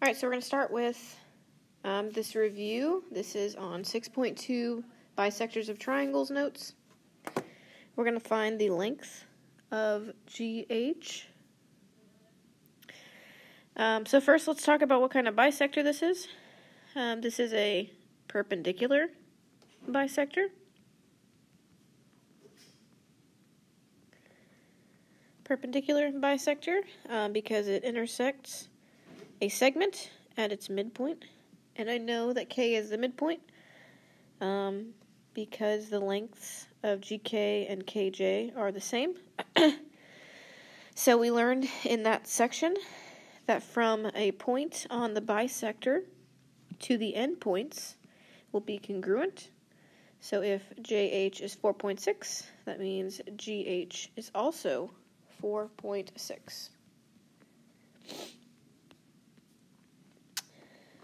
All right, so we're going to start with this review. This is on 6.2 Bisectors of Triangles notes. We're going to find the length of GH. So first, let's talk about what kind of bisector this is. This is a perpendicular bisector. Perpendicular bisector because it intersects a segment at its midpoint. And I know that K is the midpoint because the lengths of GK and KJ are the same. So we learned in that section that from a point on the bisector to the endpoints will be congruent. So if JH is 4.6, that means GH is also 4.6.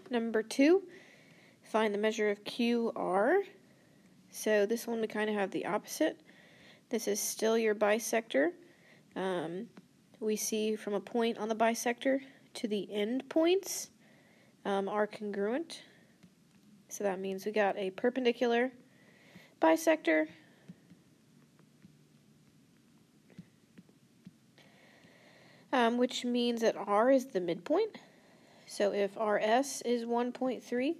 Number 2, find the measure of QR. So this one we kind of have the opposite. This is still your bisector. We see from a point on the bisector to the end points are congruent. So that means we got a perpendicular bisector which means that R is the midpoint. So if RS is 1.3,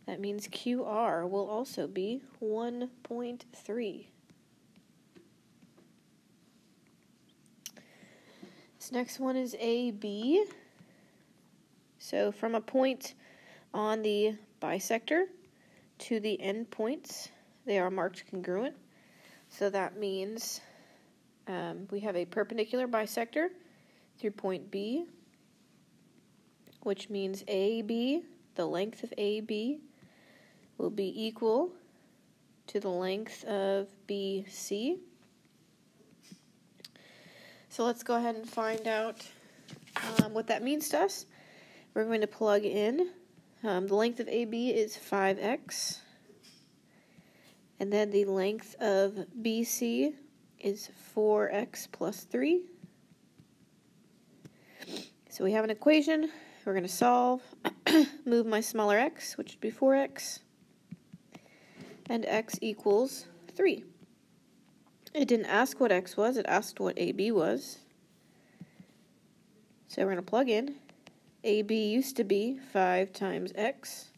that means QR will also be 1.3. This next one is AB. So from a point on the bisector to the endpoints, they are marked congruent. So that means we have a perpendicular bisector through point B, which means AB, the length of AB, will be equal to the length of BC. So let's go ahead and find out what that means to us. We're going to plug in. The length of AB is 5x. And then the length of BC is 4x plus 3. So we have an equation. We're going to solve. Move my smaller x, which would be 4x. And x equals 3. It didn't ask what x was. It asked what AB was. So we're going to plug in. AB used to be 5 times x.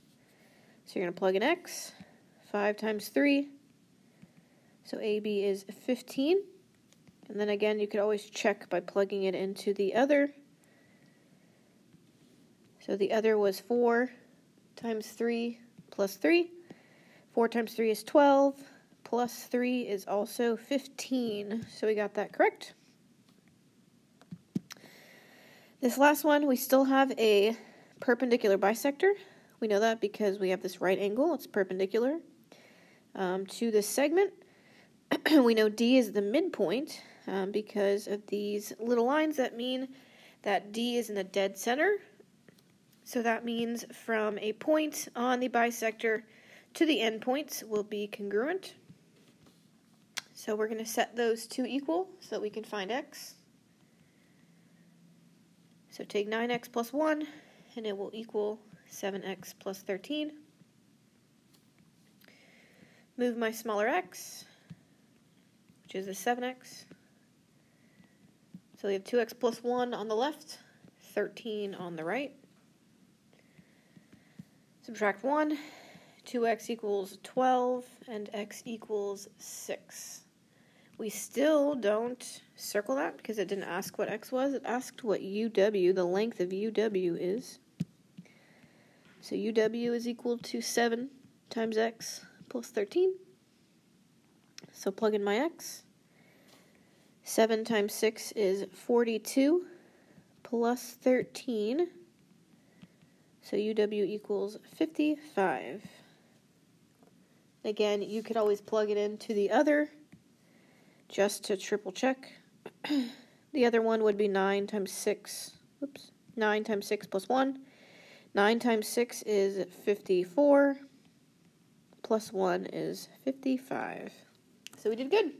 So you're going to plug in x. 5 times 3. So AB is 15. And then again, you could always check by plugging it into the other. So the other was 4 times 3 plus 3. 4 times 3 is 12. Plus 3 is also 15. So we got that correct. This last one, we still have a perpendicular bisector. We know that because we have this right angle. It's perpendicular to this segment. We know D is the midpoint because of these little lines that mean that D is in the dead center. So that means from a point on the bisector to the endpoints will be congruent. So we're going to set those two equal so that we can find x. So take 9x plus 1, and it will equal 7x plus 13. Move my smaller x, which is a 7x. So we have 2x plus 1 on the left, 13 on the right. Subtract 1, 2x equals 12, and x equals 6. We still don't circle that because it didn't ask what x was. It asked what UW, the length of UW is. So UW is equal to 7 times x plus 13. So plug in my x. 7 times 6 is 42 plus 13. So UW equals 55. Again, you could always plug it into the other just to triple check. The other one would be 9 times 6. 9 times 6 plus 1. 9 times 6 is 54. Plus 1 is 55. So we did good.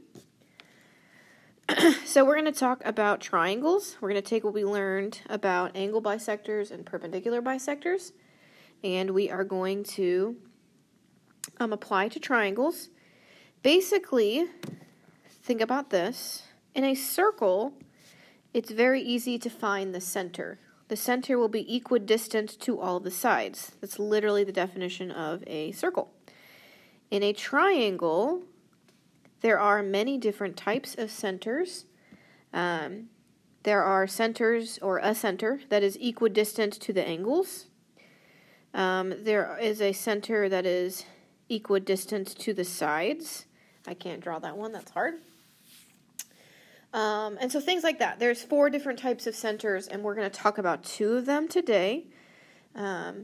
So we're going to talk about triangles. We're going to take what we learned about angle bisectors and perpendicular bisectors, and we are going to apply to triangles. Basically, think about this. In a circle, it's very easy to find the center. The center will be equidistant to all the sides. That's literally the definition of a circle. In a triangle, there are many different types of centers. There are centers or a center that is equidistant to the angles. There is a center that is equidistant to the sides. I can't draw that one, that's hard. And so things like that. There's 4 different types of centers, and we're going to talk about 2 of them today.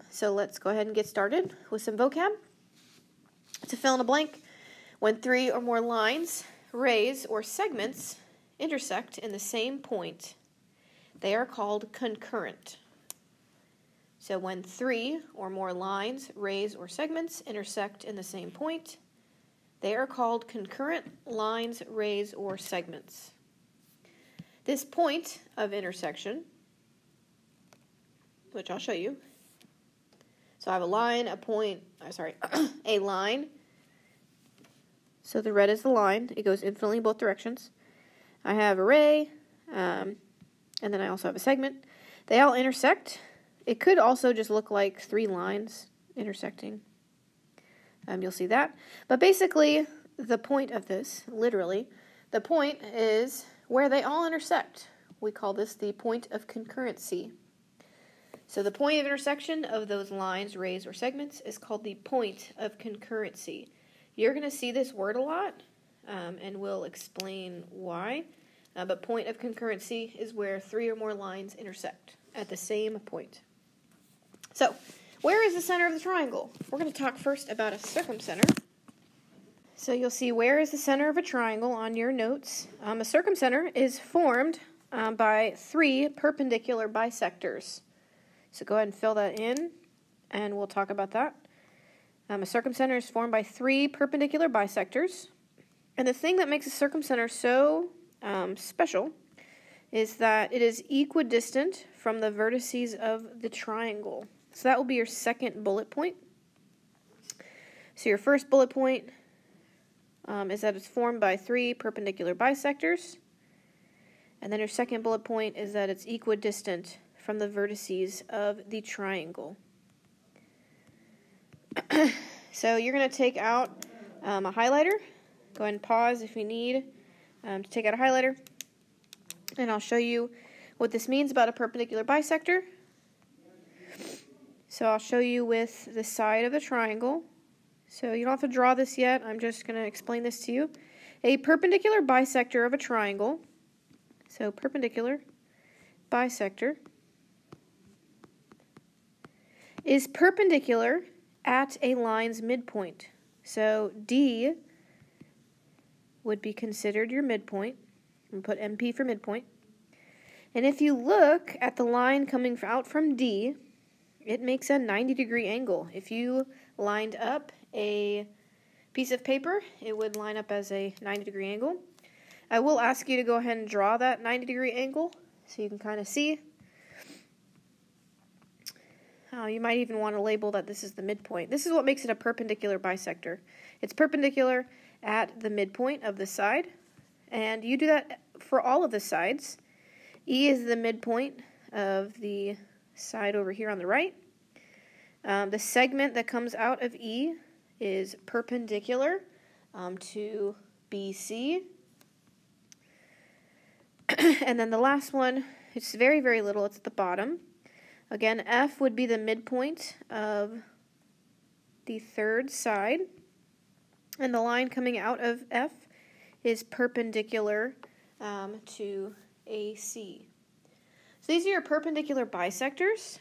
So let's go ahead and get started with some vocab. To fill in a blank, when 3 or more lines, rays, or segments intersect in the same point, they are called concurrent. So when 3 or more lines, rays, or segments intersect in the same point, they are called concurrent lines, rays, or segments. This point of intersection, which I'll show you. So I have a line, a line. So the red is the line. It goes infinitely in both directions. I have a ray, and then I also have a segment. They all intersect. It could also just look like 3 lines intersecting. You'll see that. But basically, the point of this, literally, the point is where they all intersect. We call this the point of concurrency. So the point of intersection of those lines, rays, or segments is called the point of concurrency. You're going to see this word a lot, and we'll explain why. But point of concurrency is where 3 or more lines intersect at the same point. So, where is the center of the triangle? We're going to talk first about a circumcenter. So you'll see where is the center of a triangle on your notes. A circumcenter is formed by 3 perpendicular bisectors. So go ahead and fill that in, and we'll talk about that. A circumcenter is formed by 3 perpendicular bisectors. And the thing that makes a circumcenter so special is that it is equidistant from the vertices of the triangle. So that will be your second bullet point. So your first bullet point is that it's formed by 3 perpendicular bisectors. And then your second bullet point is that it's equidistant from the vertices of the triangle. So you're going to take out a highlighter. Go ahead and pause if you need to take out a highlighter. And I'll show you what this means about a perpendicular bisector. So I'll show you with the side of the triangle. So you don't have to draw this yet. I'm just going to explain this to you. A perpendicular bisector of a triangle. So perpendicular bisector is perpendicular at a line's midpoint. So D would be considered your midpoint. I'm going to put MP for midpoint. And if you look at the line coming out from D, it makes a 90-degree angle. If you lined up a piece of paper, it would line up as a 90-degree angle. I will ask you to go ahead and draw that 90-degree angle so you can kind of see. You might even want to label that this is the midpoint. This is what makes it a perpendicular bisector. It's perpendicular at the midpoint of the side, and you do that for all of the sides. E is the midpoint of the side over here on the right. The segment that comes out of E is perpendicular to BC. And then the last one, it's very, very little. It's at the bottom. Again, F would be the midpoint of the third side. And the line coming out of F is perpendicular to AC. So these are your perpendicular bisectors.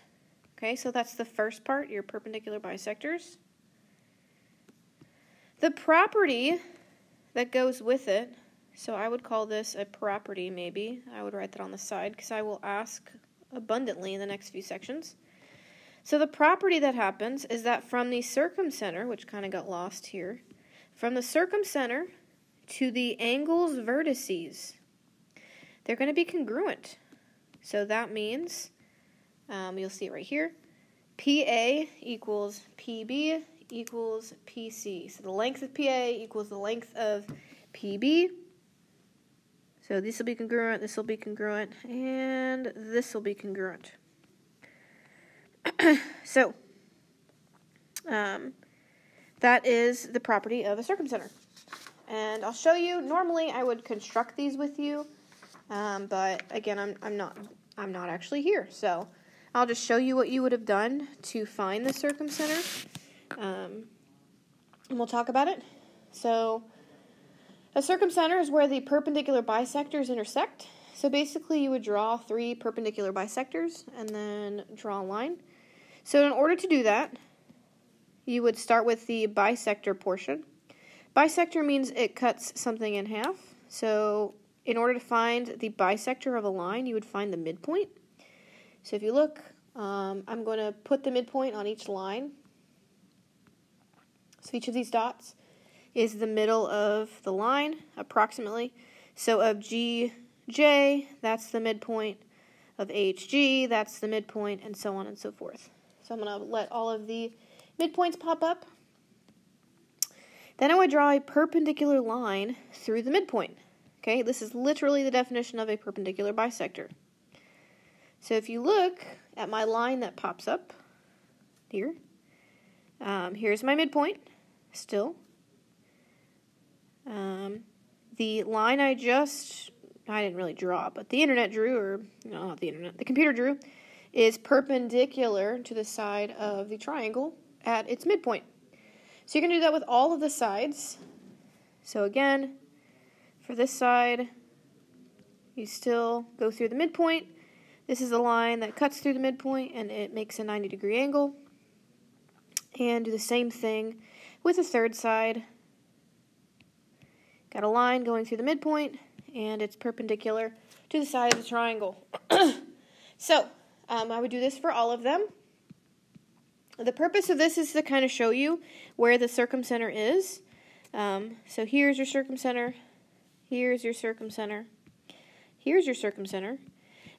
Okay, so that's the first part, your perpendicular bisectors. The property that goes with it, so I would call this a property maybe. I would write that on the side because I will ask abundantly in the next few sections. So the property that happens is that from the circumcenter, which kind of got lost here, from the circumcenter to the angle's vertices, they're going to be congruent. So that means, you'll see it right here, PA equals PB equals PC. So the length of PA equals the length of PB. So this will be congruent, this will be congruent, and this will be congruent. So, that is the property of a circumcenter. And I'll show you, normally I would construct these with you, but again, I'm not actually here. So I'll just show you what you would have done to find the circumcenter, and we'll talk about it. So a circumcenter is where the perpendicular bisectors intersect. So basically you would draw 3 perpendicular bisectors and then draw a line. So in order to do that, you would start with the bisector portion. Bisector means it cuts something in half. So in order to find the bisector of a line, you would find the midpoint. So if you look, I'm going to put the midpoint on each line. So each of these dots is the middle of the line, approximately. So of GJ, that's the midpoint. Of HG, that's the midpoint, and so on and so forth. So I'm going to let all of the midpoints pop up. Then I would draw a perpendicular line through the midpoint. Okay, this is literally the definition of a perpendicular bisector. So if you look at my line that pops up here, here's my midpoint still. The line I didn't really draw, but the internet drew, or no, not the internet, the computer drew, is perpendicular to the side of the triangle at its midpoint. So you're going to do that with all of the sides. So again, for this side, you still go through the midpoint. This is the line that cuts through the midpoint, and it makes a 90-degree angle. And do the same thing with the third side. Got a line going through the midpoint, and it's perpendicular to the side of the triangle. So, I would do this for all of them. The purpose of this is to kind of show you where the circumcenter is. So here's your circumcenter, here's your circumcenter, here's your circumcenter.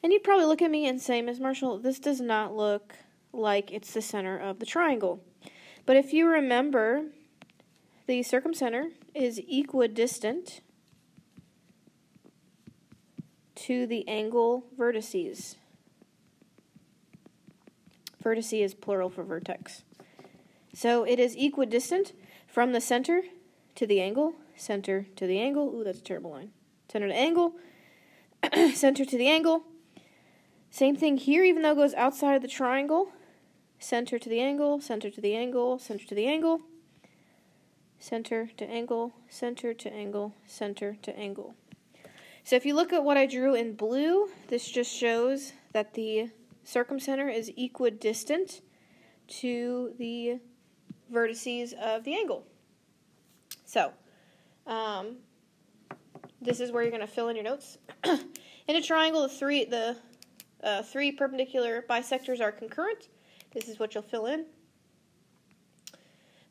And you'd probably look at me and say, Ms. Marshall, this does not look like it's the center of the triangle. But if you remember, the circumcenter is equidistant to the angle vertices. Vertice is plural for vertex. So it is equidistant from the center to the angle, center to the angle. Ooh, that's a terrible line. Center to angle, center to the angle. Same thing here, even though it goes outside of the triangle. Center to the angle, center to the angle, center to the angle. Center to angle, center to angle, center to angle. So if you look at what I drew in blue, this just shows that the circumcenter is equidistant to the vertices of the angle. So, this is where you're going to fill in your notes. In a triangle, the three perpendicular bisectors are concurrent. This is what you'll fill in.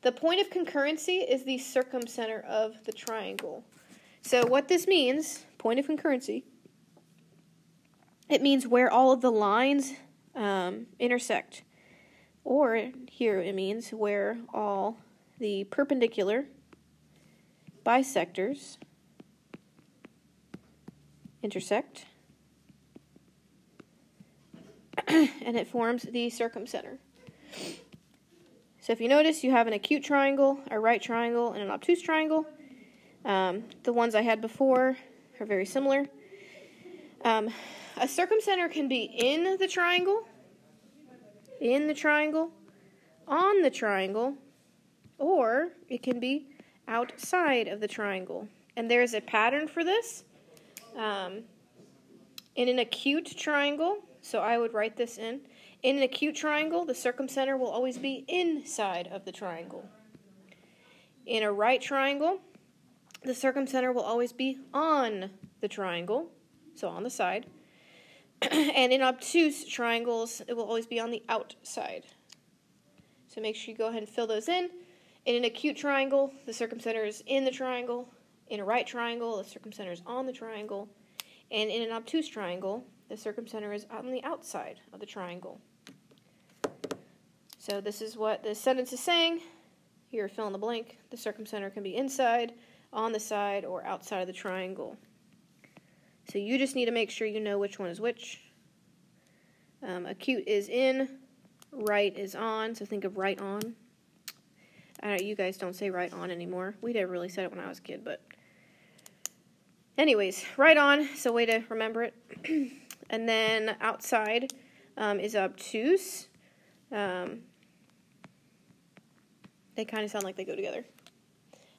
The point of concurrency is the circumcenter of the triangle. So what this means, point of concurrency, it means where all of the lines intersect. Or here it means where all the perpendicular bisectors intersect. And it forms the circumcenter. So if you notice, you have an acute triangle, a right triangle, and an obtuse triangle. The ones I had before are very similar. A circumcenter can be in the triangle, on the triangle, or it can be outside of the triangle. And there's a pattern for this. In an acute triangle, so I would write this in. In an acute triangle, the circumcenter will always be inside of the triangle. In a right triangle, the circumcenter will always be on the triangle, so on the side. And in obtuse triangles, it will always be on the outside. So make sure you go ahead and fill those in. In an acute triangle, the circumcenter is in the triangle. In a right triangle, the circumcenter is on the triangle. And in an obtuse triangle, the circumcenter is on the outside of the triangle. So this is what this sentence is saying. Here, fill in the blank. The circumcenter can be inside, on the side, or outside of the triangle. So you just need to make sure you know which one is which. Acute is in, right is on, so think of right on. You guys don't say right on anymore. We never really said it when I was a kid, but anyways, right on is a way to remember it. And then outside is obtuse. They kind of sound like they go together.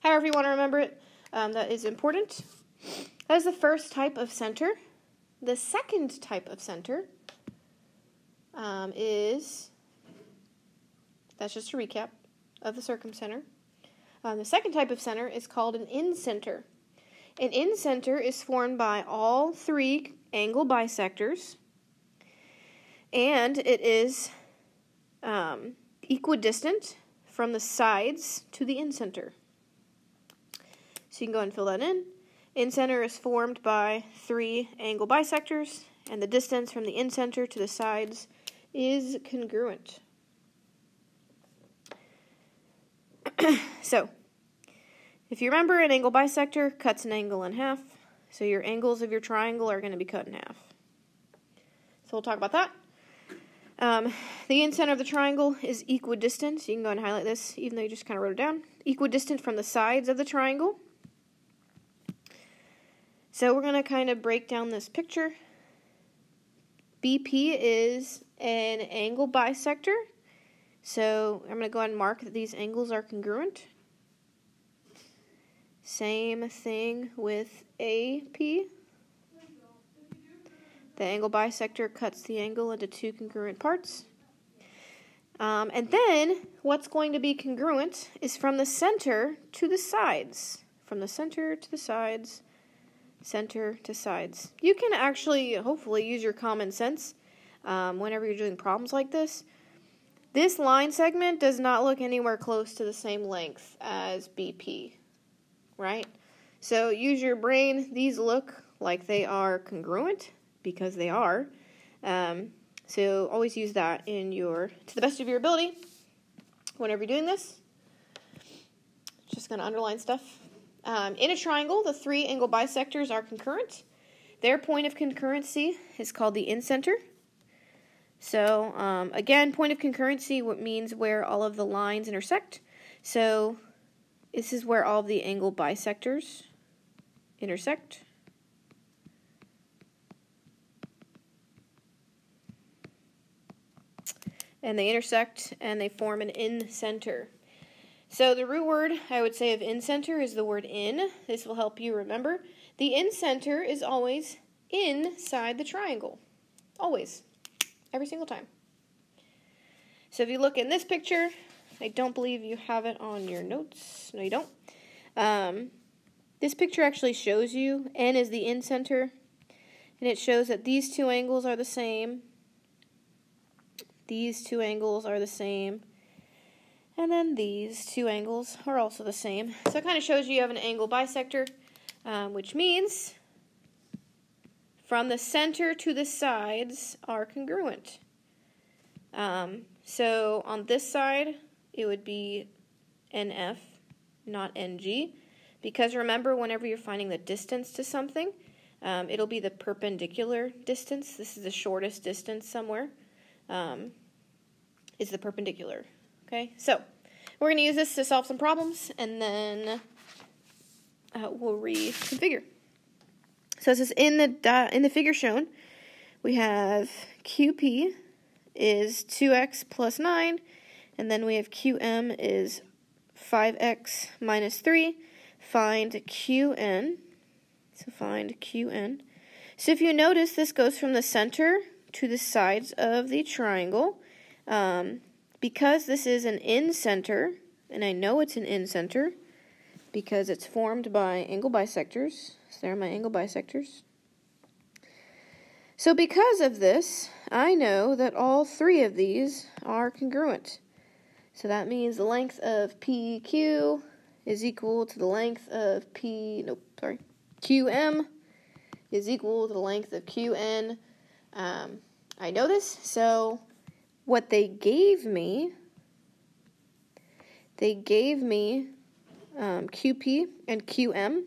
However you want to remember it, that is important. That is the first type of center. The second type of center that's just a recap of the circumcenter. The second type of center is called an incenter. An incenter is formed by all three angle bisectors, and it is equidistant from the sides to the incenter. So you can go ahead and fill that in. Incenter is formed by three angle bisectors, and the distance from the incenter to the sides is congruent. So, if you remember, an angle bisector cuts an angle in half, so your angles of your triangle are going to be cut in half. So we'll talk about that. The incenter of the triangle is equidistant, so you can go and highlight this, even though you just kind of wrote it down. Equidistant from the sides of the triangle. So we're going to kind of break down this picture. BP is an angle bisector. So I'm going to go ahead and mark that these angles are congruent. Same thing with AP. The angle bisector cuts the angle into two congruent parts. And then what's going to be congruent is from the center to the sides. From the center to the sides, center to sides. You can actually, hopefully, use your common sense whenever you're doing problems like this. This line segment does not look anywhere close to the same length as BP, right? So use your brain. These look like they are congruent because they are. So always use that to the best of your ability whenever you're doing this. Just going to underline stuff. In a triangle, the three angle bisectors are concurrent. Their point of concurrency is called the incenter. So, again, point of concurrency means where all of the lines intersect. So, this is where all of the angle bisectors intersect. And they intersect and they form an incenter. So, the root word, I would say, of incenter is the word in. This will help you remember. The incenter is always inside the triangle. Always. Every single time. So if you look in this picture, I don't believe you have it on your notes. No, you don't. This picture actually shows you N is the incenter, and it shows that these two angles are the same. These two angles are the same. And then these two angles are also the same. So it kind of shows you have an angle bisector, which means from the center to the sides are congruent. So on this side, it would be NF, not NG, because remember, whenever you're finding the distance to something, it'll be the perpendicular distance. This is the shortest distance somewhere, is the perpendicular. Okay, so we're going to use this to solve some problems, and then we'll reconfigure. So this is in the figure shown, we have QP is 2x plus 9, and then we have QM is 5x minus 3. Find QN. So find QN. So if you notice, this goes from the center to the sides of the triangle. Because this is an incenter, and I know it's an incenter because it's formed by angle bisectors. So there are my angle bisectors. So because of this, I know that all three of these are congruent. So that means the length of PQ is equal to the length of QM is equal to the length of QN. I know this, so what they gave me QP and QM.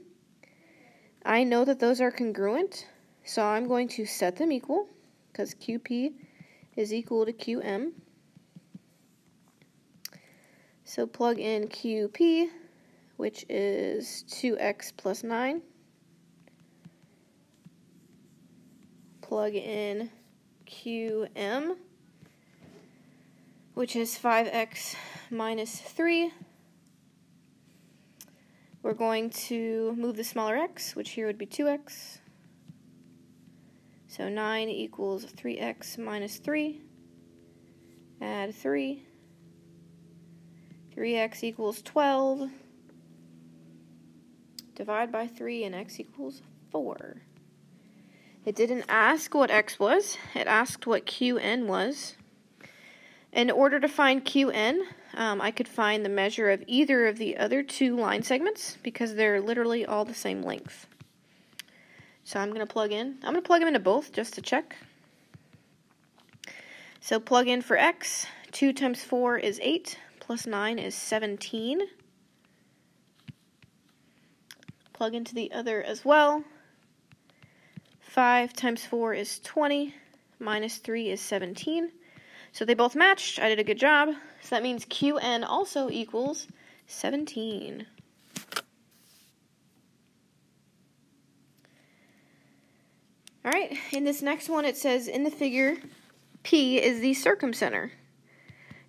I know that those are congruent, so I'm going to set them equal, because QP is equal to QM. So plug in QP, which is 2x plus 9. Plug in QM, which is 5x minus 3. We're going to move the smaller x, which here would be 2x. So 9 equals 3x minus 3. Add 3. 3x equals 12. Divide by 3 and x equals 4. It didn't ask what x was. It asked what QN was. In order to find QN, I could find the measure of either of the other two line segments because they're literally all the same length. So I'm going to plug in. I'm going to plug them into both just to check. So plug in for x. 2 times 4 is 8, plus 9 is 17. Plug into the other as well. 5 times 4 is 20, minus 3 is 17. So they both matched. I did a good job. So that means QN also equals 17. All right, in this next one it says in the figure, P is the circumcenter.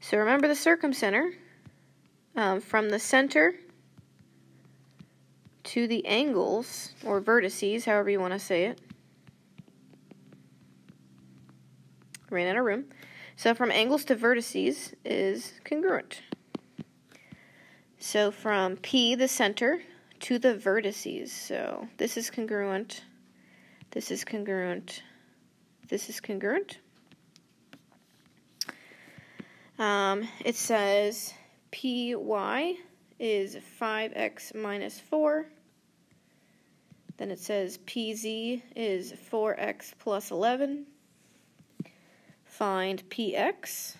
So remember the circumcenter, from the center to the angles, or vertices, however you want to say it. Ran out of room. So from angles to vertices is congruent. So from P, the center, to the vertices. So this is congruent. This is congruent. This is congruent. It says PY is 5x minus 4. Then it says PZ is 4x plus 11. Find PX.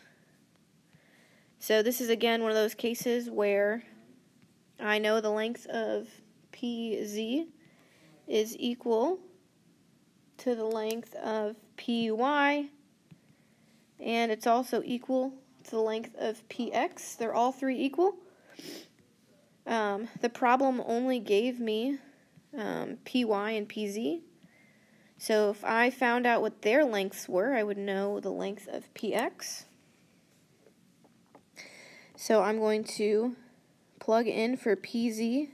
So this is again one of those cases where I know the length of PZ is equal to the length of PY, and it's also equal to the length of PX. They're all three equal. The problem only gave me PY and PZ. So if I found out what their lengths were, I would know the length of PX. So I'm going to plug in for PZ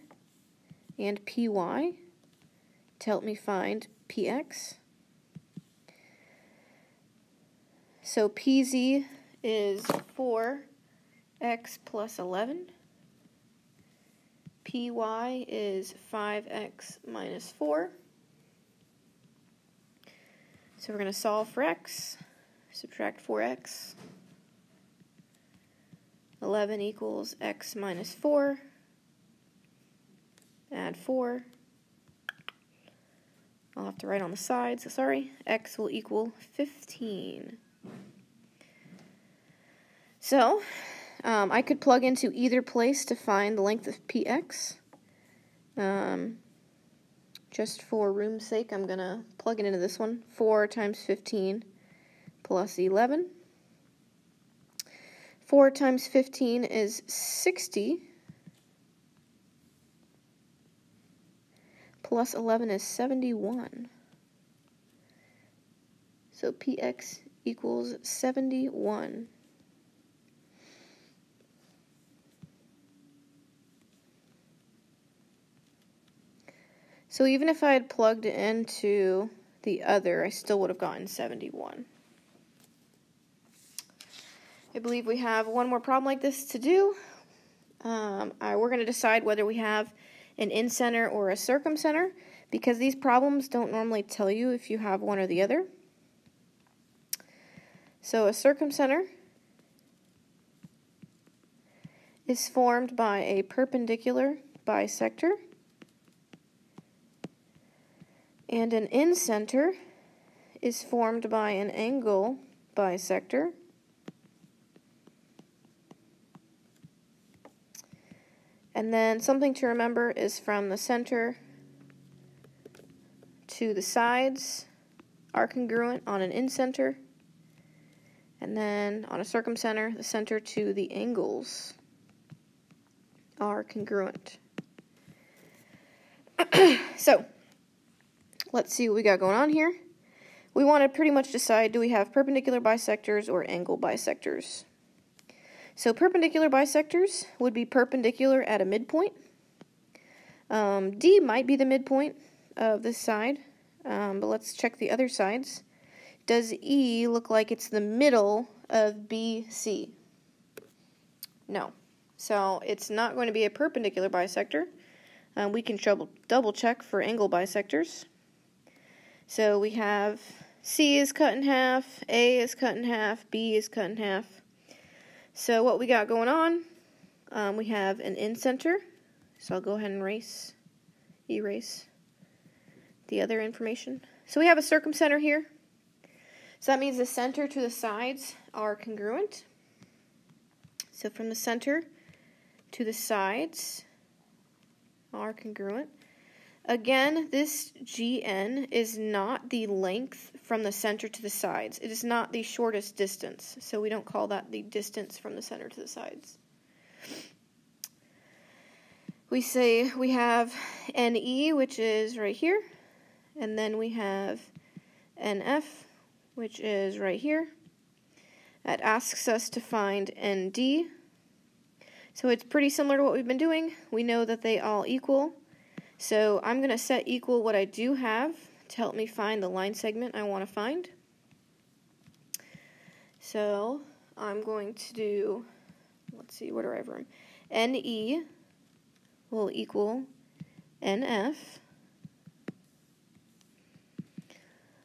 and PY to help me find PX. So PZ is 4x plus 11. PY is 5x minus 4. So we're going to solve for x. Subtract 4x. 11 equals x minus 4. Add 4. I'll have to write on the side, so sorry. X will equal 15. So, I could plug into either place to find the length of PX. Just for room's sake, I'm going to plug it into this one. 4 times 15 plus 11. 4 times 15 is 60. Plus 11 is 71. So PX equals 71. So even if I had plugged into the other, I still would have gotten 71. I believe we have one more problem like this to do. We're going to decide whether we have an in-center or a circumcenter, because these problems don't normally tell you if you have one or the other. So a circumcenter is formed by a perpendicular bisector And an incenter is formed by an angle bisector. And then something to remember is from the center to the sides are congruent on an incenter. And then on a circumcenter, the center to the angles are congruent. So, let's see what we got going on here. We want to pretty much decide, do we have perpendicular bisectors or angle bisectors? So perpendicular bisectors would be perpendicular at a midpoint. D might be the midpoint of this side, but let's check the other sides. Does E look like it's the middle of BC? No. So it's not going to be a perpendicular bisector. We can double check for angle bisectors. So we have C is cut in half, A is cut in half, B is cut in half. So what we got going on, we have an incenter. So I'll go ahead and erase the other information. So we have a circumcenter here. So that means the center to the sides are congruent. So from the center to the sides are congruent. Again, this GN is not the length from the center to the sides. It is not the shortest distance, so we don't call that the distance from the center to the sides. We say we have NE, which is right here, and then we have NF, which is right here. That asks us to find ND. So it's pretty similar to what we've been doing. We know that they all equal. So I'm going to set equal what I do have to help me find the line segment I want to find. So I'm going to do, let's see, where do I have room? NE will equal NF.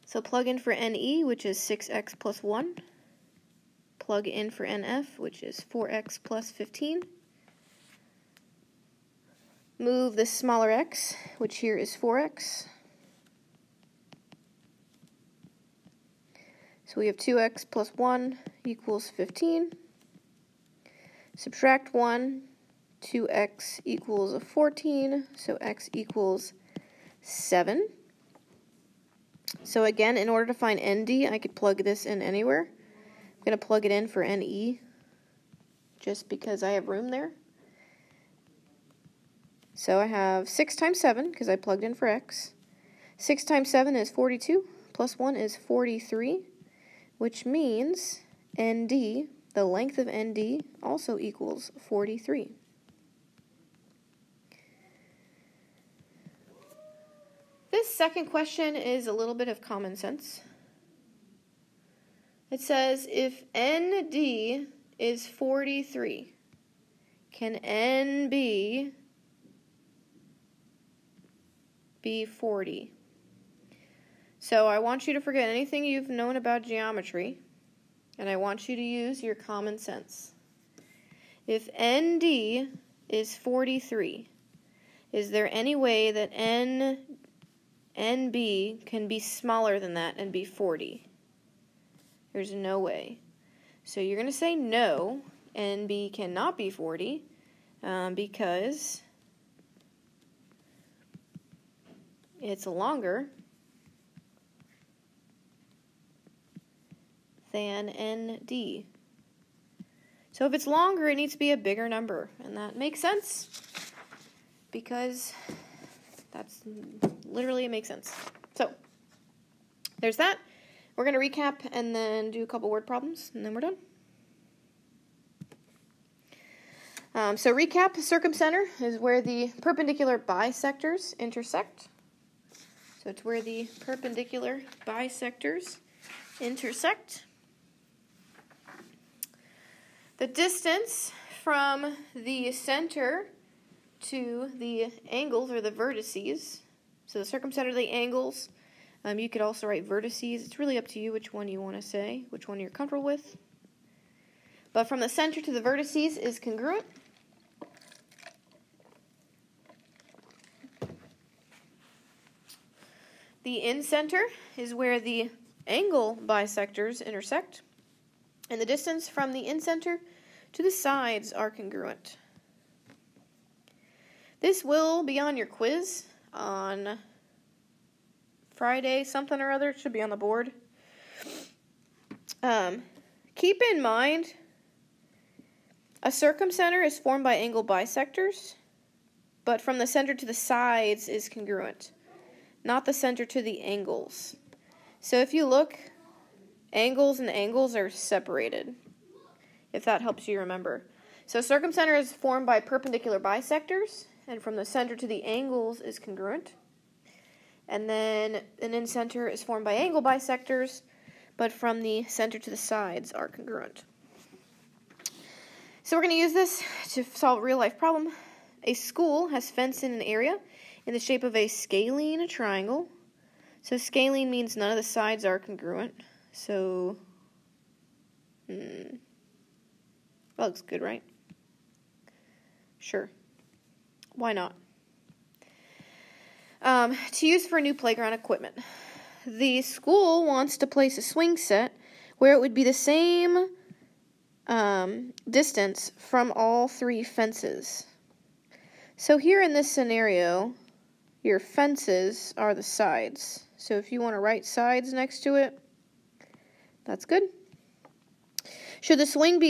So plug in for NE, which is 6x plus 1. Plug in for NF, which is 4x plus 15. Move the smaller x, which here is 4x. So we have 2x plus 1 equals 15. Subtract 1, 2x equals a 14, so x equals 7. So again, in order to find ND, I could plug this in anywhere. I'm going to plug it in for NE, just because I have room there. So I have 6 times 7, because I plugged in for x. 6 times 7 is 42, plus 1 is 43, which means ND, the length of ND, also equals 43. This second question is a little bit of common sense. It says, if ND is 43, can NB be 40? So I want you to forget anything you've known about geometry, and I want you to use your common sense. If ND is 43, is there any way that NB can be smaller than that and be 40? There's no way. So you're going to say no, NB cannot be 40, because it's longer than ND. So if it's longer, it needs to be a bigger number, and that makes sense because that's literally, it makes sense. So there's that. We're going to recap and then do a couple word problems, and then we're done. So recap, circumcenter is where the perpendicular bisectors intersect. So it's where the perpendicular bisectors intersect. The distance from the center to the angles, or the vertices, so the circumcenter of the angles, you could also write vertices. It's really up to you which one you want to say, which one you're comfortable with. But from the center to the vertices is congruent. The in-center is where the angle bisectors intersect, and the distance from the in-center to the sides are congruent. This will be on your quiz on Friday, something or other. It should be on the board. Keep in mind, a circumcenter is formed by angle bisectors, but from the center to the sides is congruent, not the center to the angles. So if you look, angles and angles are separated, if that helps you remember. So circumcenter is formed by perpendicular bisectors, and from the center to the angles is congruent. And then an in-center is formed by angle bisectors, but from the center to the sides are congruent. So we're going to use this to solve a real-life problem. A school has fenced in an area in the shape of a scalene triangle. So scalene means none of the sides are congruent. So, that looks good, right? Sure. Why not? To use for new playground equipment. The school wants to place a swing set where it would be the same distance from all three fences. So here in this scenario, your fences are the sides. So if you want to write sides next to it, that's good. Should the swing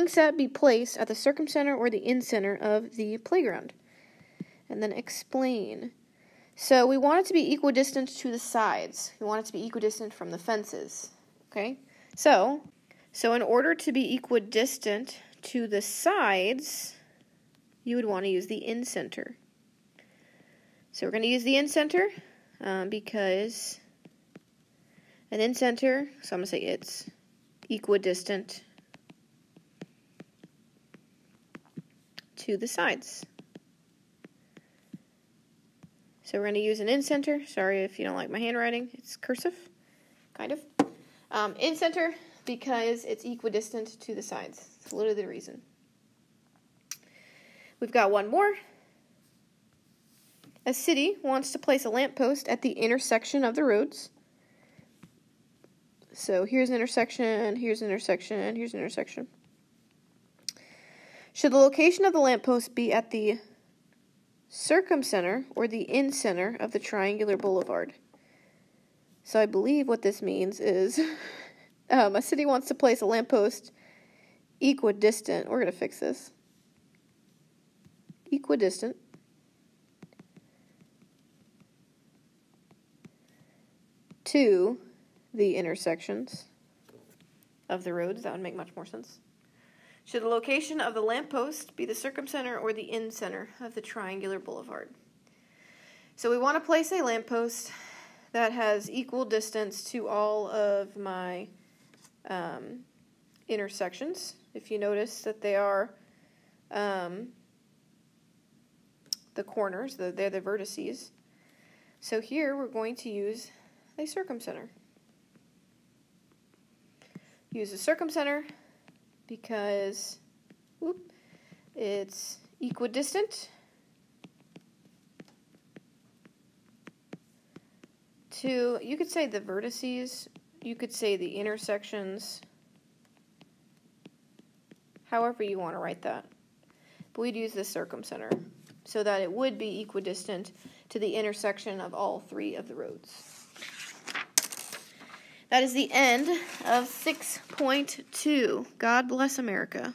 set be placed at the circumcenter or the in-center of the playground? And then explain. So we want it to be equidistant to the sides. We want it to be equidistant from the fences. Okay? So in order to be equidistant to the sides, you would want to use the in-center. So we're going to use the in-center because an in-center, so I'm going to say it's equidistant to the sides. So we're going to use an in-center. Sorry if you don't like my handwriting. It's cursive, kind of. In-center because it's equidistant to the sides. That's literally the reason. We've got one more. A city wants to place a lamppost at the intersection of the roads. So here's an intersection, here's an intersection, here's an intersection. Should the location of the lamppost be at the circumcenter or the in-center of the triangular boulevard? So I believe what this means is a city wants to place a lamppost equidistant. We're going to fix this. Equidistant to the intersections of the roads. That would make much more sense. Should the location of the lamppost be the circumcenter or the in-center of the triangular boulevard? So we want to place a lamppost that has equal distance to all of my intersections. If you notice that they are the corners, they're the vertices. So here we're going to use a circumcenter. Use a circumcenter because it's equidistant to, you could say the vertices, you could say the intersections, however you want to write that. But we'd use the circumcenter so that it would be equidistant to the intersection of all three of the roads. That is the end of 6.2. God bless America.